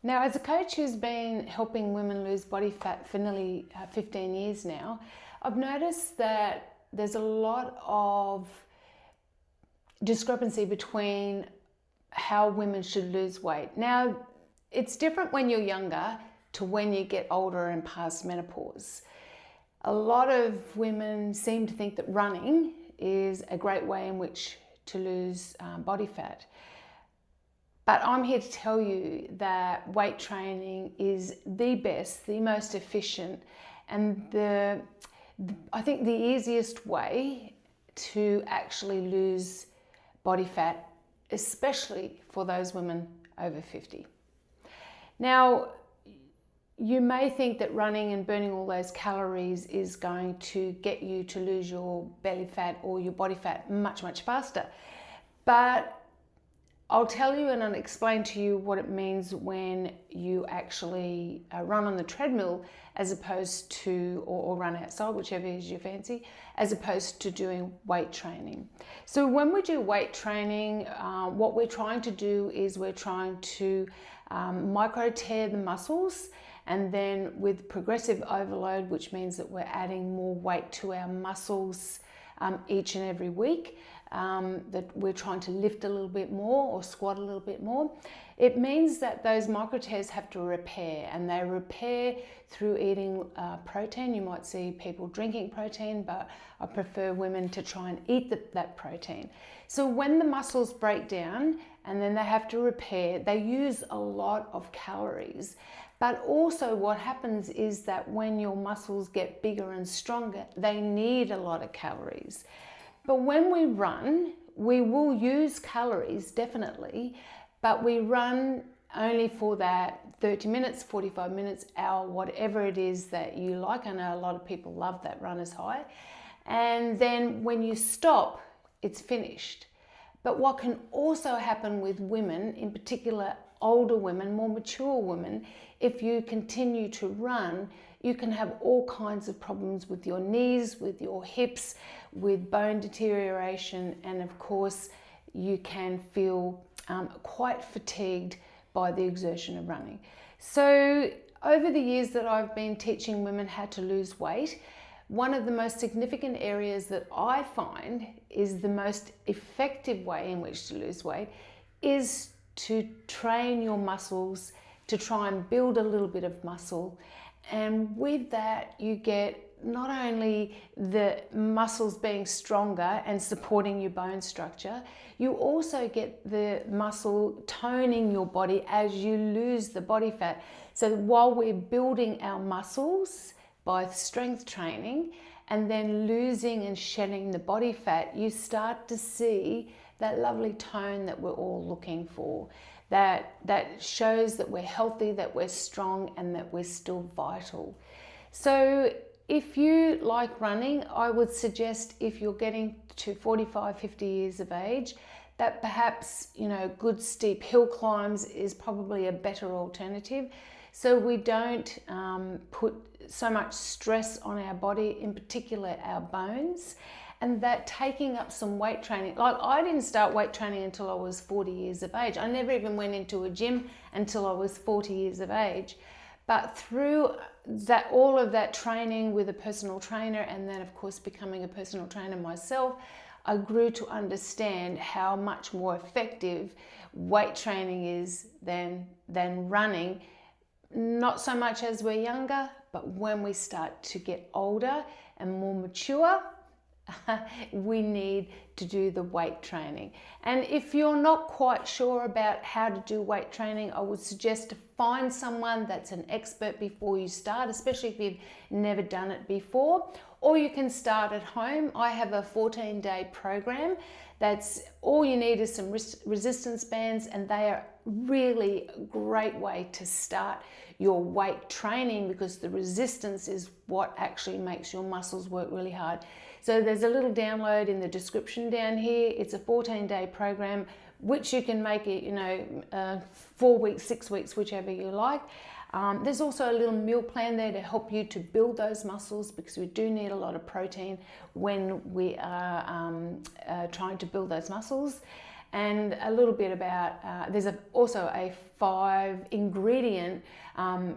Now, as a coach who's been helping women lose body fat for nearly 15 years now, I've noticed that there's a lot of discrepancy between how women should lose weight. Now, it's different when you're younger to when you get older and past menopause. A lot of women seem to think that running is a great way in which to lose body fat. But I'm here to tell you that weight training is the best, the most efficient, and I think the easiest way to actually lose body fat, especially for those women over 50. Now, you may think that running and burning all those calories is going to get you to lose your belly fat or your body fat much, much faster. But I'll tell you and I'll explain to you what it means when you actually run on the treadmill as opposed to, or run outside, whichever is your fancy, as opposed to doing weight training. So when we do weight training, what we're trying to do is we're trying to micro tear the muscles, and then with progressive overload, which means that we're adding more weight to our muscles each and every week, that we're trying to lift a little bit more or squat a little bit more. It means that those micro tears have to repair, and they repair through eating protein. You might see people drinking protein, but I prefer women to try and eat that protein. So when the muscles break down and then they have to repair, they use a lot of calories. But also what happens is that when your muscles get bigger and stronger, they need a lot of calories. But when we run, we will use calories, definitely, but we run only for that 30 minutes, 45 minutes, hour, whatever it is that you like. I know a lot of people love that runner's high. And then when you stop, it's finished. But what can also happen with women, in particular older women, more mature women, if you continue to run, you can have all kinds of problems with your knees, with your hips, with bone deterioration, and of course you can feel quite fatigued by the exertion of running. So over the years that I've been teaching women how to lose weight, one of the most significant areas that I find is the most effective way in which to lose weight is to train your muscles, to try and build a little bit of muscle. And with that, you get not only the muscles being stronger and supporting your bone structure, you also get the muscle toning your body as you lose the body fat. So while we're building our muscles by strength training and then losing and shedding the body fat, you start to see that lovely tone that we're all looking for. That shows that we're healthy, that we're strong, and that we're still vital. So if you like running, I would suggest if you're getting to 45, 50 years of age, that perhaps, good steep hill climbs is probably a better alternative. So we don't put so much stress on our body, in particular our bones. And that taking up some weight training, like I didn't start weight training until I was 40 years of age. I never even went into a gym until I was 40 years of age. But through that, all of that training with a personal trainer, and then of course becoming a personal trainer myself, I grew to understand how much more effective weight training is than running. Not so much as we're younger, but when we start to get older and more mature, we need to do the weight training. And if you're not quite sure about how to do weight training, I would suggest to find someone that's an expert before you start, especially if you've never done it before, or you can start at home. I have a 14-day program that's all you need is some resistance bands, and they are really a great way to start your weight training because the resistance is what actually makes your muscles work really hard. So there's a little download in the description down here. It's a 14-day program, which you can make it, 4 weeks, 6 weeks, whichever you like. There's also a little meal plan there to help you to build those muscles because we do need a lot of protein when we are trying to build those muscles. And a little bit about, there's also a 5 ingredient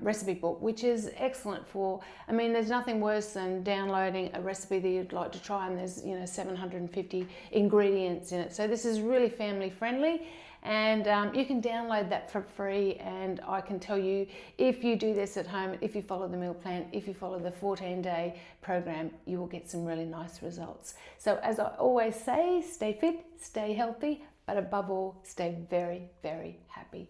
recipe book, which is excellent for, I mean, there's nothing worse than downloading a recipe that you'd like to try and there's 750 ingredients in it. So this is really family friendly, and you can download that for free. And I can tell you, if you do this at home, if you follow the meal plan, if you follow the 14-day program, you will get some really nice results. So as I always say, stay fit, stay healthy, but above all, stay very, very happy.